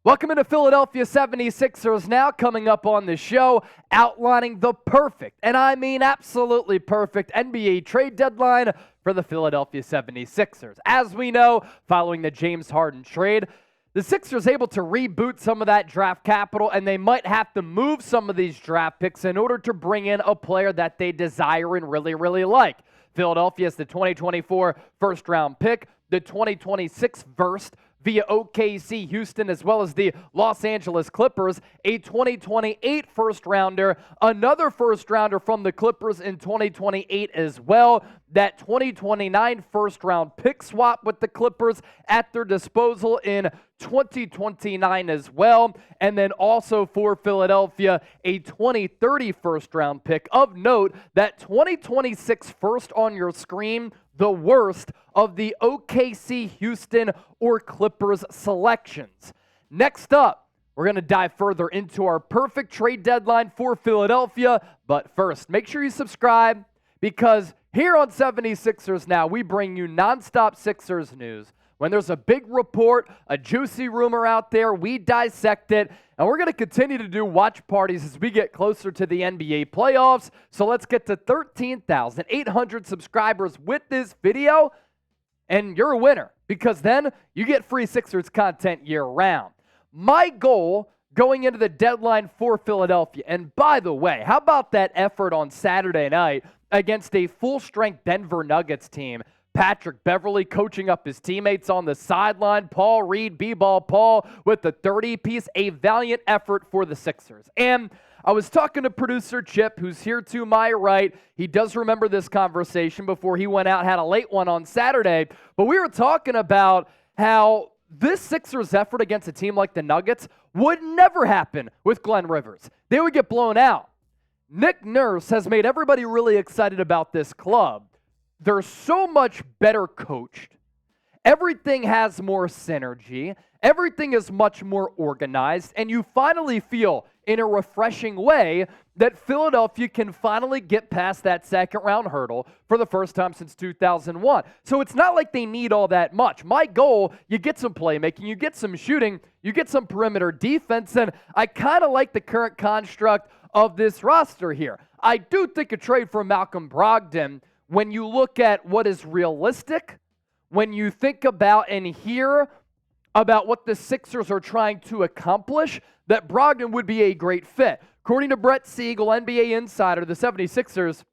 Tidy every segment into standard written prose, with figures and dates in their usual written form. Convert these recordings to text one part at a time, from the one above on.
Welcome into Philadelphia 76ers now, coming up on the show, outlining the perfect, and I mean absolutely perfect, NBA trade deadline for the Philadelphia 76ers. As we know, following the James Harden trade, the Sixers able to reboot some of that draft capital, and they might have to move some of these draft picks in order to bring in a player that they desire and really like. Philadelphia is the 2024 first-round pick, the 2026 first via OKC, Houston, as well as the Los Angeles Clippers, a 2028 first-rounder, another first-rounder from the Clippers in 2028 as well, that 2029 first-round pick swap with the Clippers at their disposal in 2029 as well, and then also for Philadelphia, a 2030 first-round pick. Of note, that 2026 first on your screen, the worst of the OKC, Houston, or Clippers selections. Next up, we're going to dive further into our perfect trade deadline for Philadelphia. But first, make sure you subscribe, because here on 76ers Now, we bring you nonstop Sixers news. When there's a big report, a juicy rumor out there, we dissect it. And we're going to continue to do watch parties as we get closer to the NBA playoffs. So let's get to 13,800 subscribers with this video, and you're a winner, because then you get free Sixers content year-round. My goal going into the deadline for Philadelphia, and by the way, how about that effort on Saturday night against a full-strength Denver Nuggets team? Patrick Beverley coaching up his teammates on the sideline. Paul Reed, B-Ball Paul with the 30-piece, a valiant effort for the Sixers. And I was talking to producer Chip, who's here to my right. He does remember this conversation before he went out, had a late one on Saturday. But we were talking about how this Sixers effort against a team like the Nuggets would never happen with Glenn Rivers. They would get blown out. Nick Nurse has made everybody really excited about this club. They're so much better coached. Everything has more synergy. Everything is much more organized. And you finally feel, in a refreshing way, that Philadelphia can finally get past that second-round hurdle for the first time since 2001. So it's not like they need all that much. My goal, you get some playmaking, you get some shooting, you get some perimeter defense, and I kind of like the current construct of this roster here. I do think a trade for Malcolm Brogdon, when you look at what is realistic, when you think about and hear about what the Sixers are trying to accomplish, that Brogdon would be a great fit. According to Brett Siegel, NBA insider, the 76ers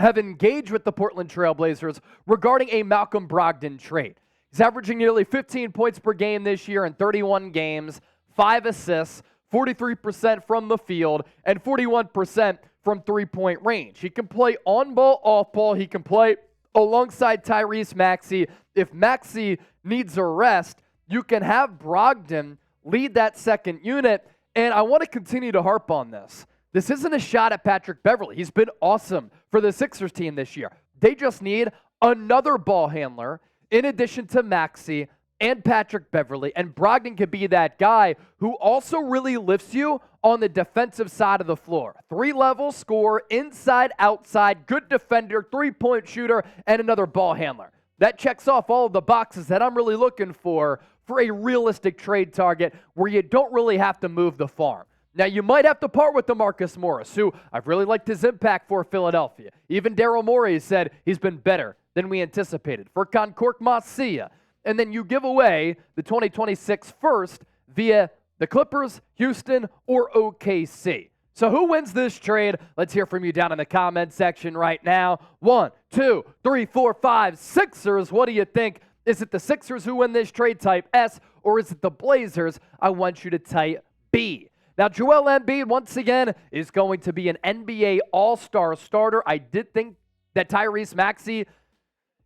have engaged with the Portland Trail Blazers regarding a Malcolm Brogdon trade. He's averaging nearly 15 points per game this year in 31 games, 5 assists, 43% from the field, and 41% from three-point range. He can play on-ball, off-ball. He can play alongside Tyrese Maxey. If Maxey needs a rest, you can have Brogdon lead that second unit. And I want to continue to harp on this. This isn't a shot at Patrick Beverley. He's been awesome for the Sixers team this year. They just need another ball handler in addition to Maxey and Patrick Beverley, and Brogdon could be that guy who also really lifts you on the defensive side of the floor. 3-level scorer, inside, outside, good defender, three-point shooter, and another ball handler. That checks off all of the boxes that I'm really looking for a realistic trade target where you don't really have to move the farm. Now, you might have to part with DeMarcus Morris, who I've really liked his impact for Philadelphia. Even Daryl Morey said he's been better than we anticipated. Furkan Korkmaz, see ya. And then you give away the 2026 first via the Clippers, Houston, or OKC. So who wins this trade? Let's hear from you down in the comment section right now. 1, 2, 3, 4, 5, Sixers. What do you think? Is it the Sixers who win this trade, type S, or is it the Blazers? I want you to type B. Now, Joel Embiid, once again, is going to be an NBA All-Star starter. I did think that Tyrese Maxey,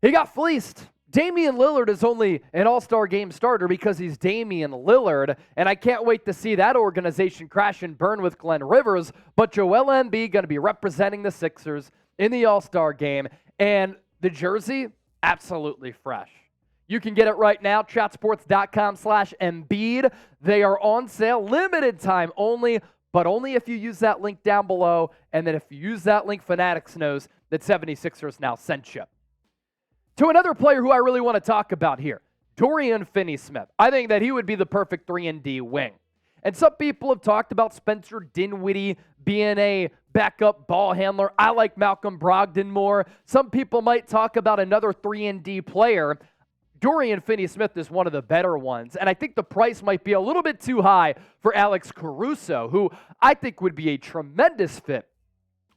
he got fleeced. Damian Lillard is only an All-Star game starter because he's Damian Lillard, and I can't wait to see that organization crash and burn with Glenn Rivers. But Joel Embiid going to be representing the Sixers in the All-Star game, and the jersey, absolutely fresh. You can get it right now, chatsports.com/Embiid. They are on sale, limited time only, but only if you use that link down below, and then if you use that link, Fanatics knows that 76ers now sent you. To another player who I really want to talk about here, Dorian Finney-Smith. I think that he would be the perfect 3-and-D wing. And some people have talked about Spencer Dinwiddie being a backup ball handler. I like Malcolm Brogdon more. Some people might talk about another 3-and-D player. Dorian Finney-Smith is one of the better ones, and I think the price might be a little bit too high for Alex Caruso, who I think would be a tremendous fit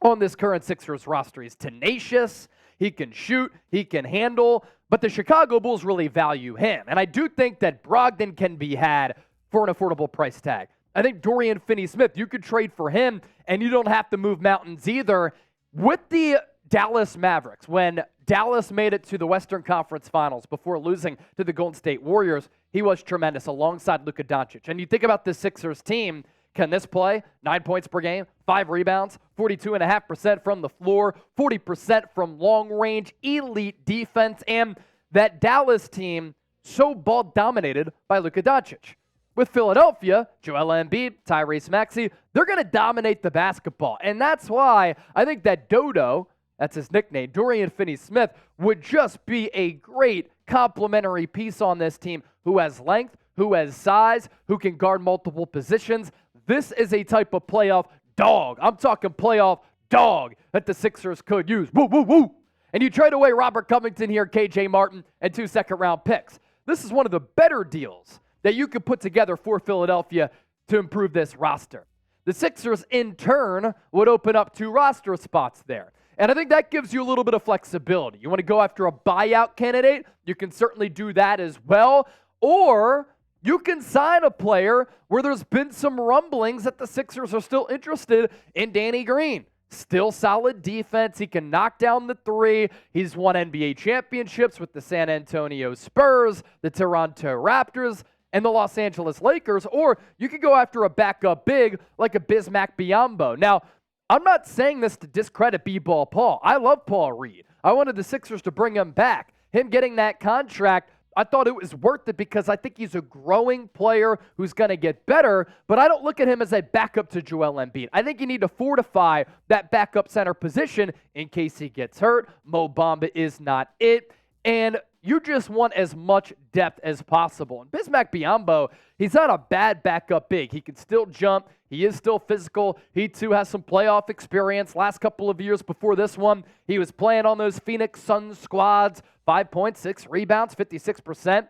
on this current Sixers roster. He's tenacious, he can shoot, he can handle, but the Chicago Bulls really value him. And I do think that Brogdon can be had for an affordable price tag. I think Dorian Finney-Smith, you could trade for him, and you don't have to move mountains either. With the Dallas Mavericks, when Dallas made it to the Western Conference Finals before losing to the Golden State Warriors, he was tremendous alongside Luka Doncic. And you think about this Sixers team, can this play? 9 points per game, 5 rebounds, 42.5% from the floor, 40% from long range, elite defense, and that Dallas team so ball dominated by Luka Doncic. With Philadelphia, Joel Embiid, Tyrese Maxey, they're going to dominate the basketball. And that's why I think that Dodo, that's his nickname, Dorian Finney-Smith, would just be a great complementary piece on this team who has length, who has size, who can guard multiple positions. This is a type of playoff dog. I'm talking playoff dog that the Sixers could use. Woo, woo, woo. And you trade away Robert Covington here, KJ Martin, and 2 second-round picks. This is one of the better deals that you could put together for Philadelphia to improve this roster. The Sixers, in turn, would open up 2 roster spots there. And I think that gives you a little bit of flexibility. You want to go after a buyout candidate? You can certainly do that as well. Or you can sign a player where there's been some rumblings that the Sixers are still interested in Danny Green. Still solid defense. He can knock down the 3. He's won NBA championships with the San Antonio Spurs, the Toronto Raptors, and the Los Angeles Lakers. Or you could go after a backup big like a Bismack Biyombo. Now, I'm not saying this to discredit B-Ball Paul. I love Paul Reed. I wanted the Sixers to bring him back. Him getting that contract, I thought it was worth it because I think he's a growing player who's going to get better, but I don't look at him as a backup to Joel Embiid. I think you need to fortify that backup center position in case he gets hurt. Mo Bamba is not it, and you just want as much depth as possible. And Bismack Biyombo, he's not a bad backup big. He can still jump. He is still physical. He, too, has some playoff experience. Last couple of years before this one, he was playing on those Phoenix Suns squads. 5 points, 6 rebounds, 56%.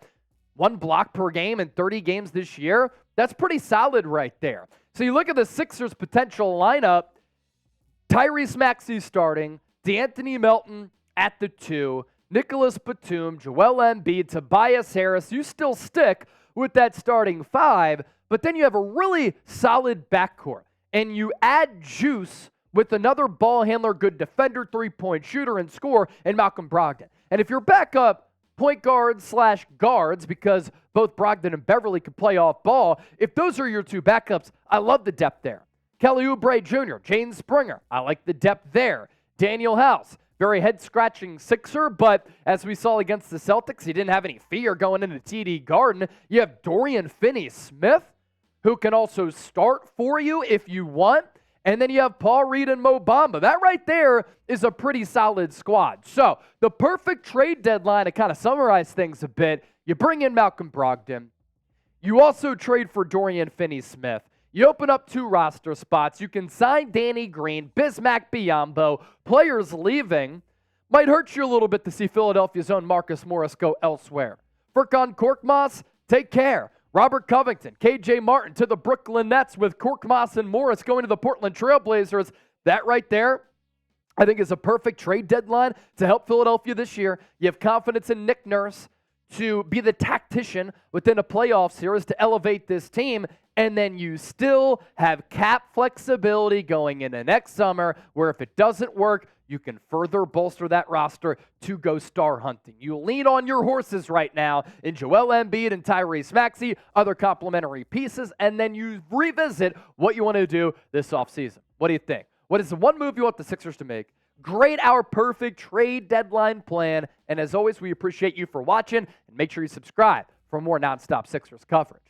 1 block per game in 30 games this year. That's pretty solid right there. So you look at the Sixers' potential lineup. Tyrese Maxey starting. D'Anthony Melton at the 2. Nicholas Batum, Joel Embiid, Tobias Harris. You still stick with that starting 5, but then you have a really solid backcourt. And you add juice with another ball handler, good defender, 3-point shooter, and scorer, and Malcolm Brogdon. And if you're backup point guards / guards, because both Brogdon and Beverly can play off ball, if those are your 2 backups, I love the depth there. Kelly Oubre Jr., Jane Springer, I like the depth there. Daniel House, very head-scratching Sixer, but as we saw against the Celtics, he didn't have any fear going into TD Garden. You have Dorian Finney-Smith, who can also start for you if you want. And then you have Paul Reed and Mo Bamba. That right there is a pretty solid squad. So the perfect trade deadline, to kind of summarize things a bit, you bring in Malcolm Brogdon. You also trade for Dorian Finney-Smith. You open up 2 roster spots. You can sign Danny Green, Bismack Biyombo. Players leaving. Might hurt you a little bit to see Philadelphia's own Marcus Morris go elsewhere. Furkan Korkmaz, take care. Robert Covington, KJ Martin to the Brooklyn Nets with Korkmaz and Morris going to the Portland Trail Blazers. That right there, I think, is a perfect trade deadline to help Philadelphia this year. You have confidence in Nick Nurse to be the tactician within a playoff series to elevate this team. And then you still have cap flexibility going into next summer where if it doesn't work, you can further bolster that roster to go star hunting. You lean on your horses right now in Joel Embiid and Tyrese Maxey, other complementary pieces, and then you revisit what you want to do this offseason. What do you think? What is the one move you want the Sixers to make? Grade our perfect trade deadline plan. And as always, we appreciate you for watching, and make sure you subscribe for more nonstop Sixers coverage.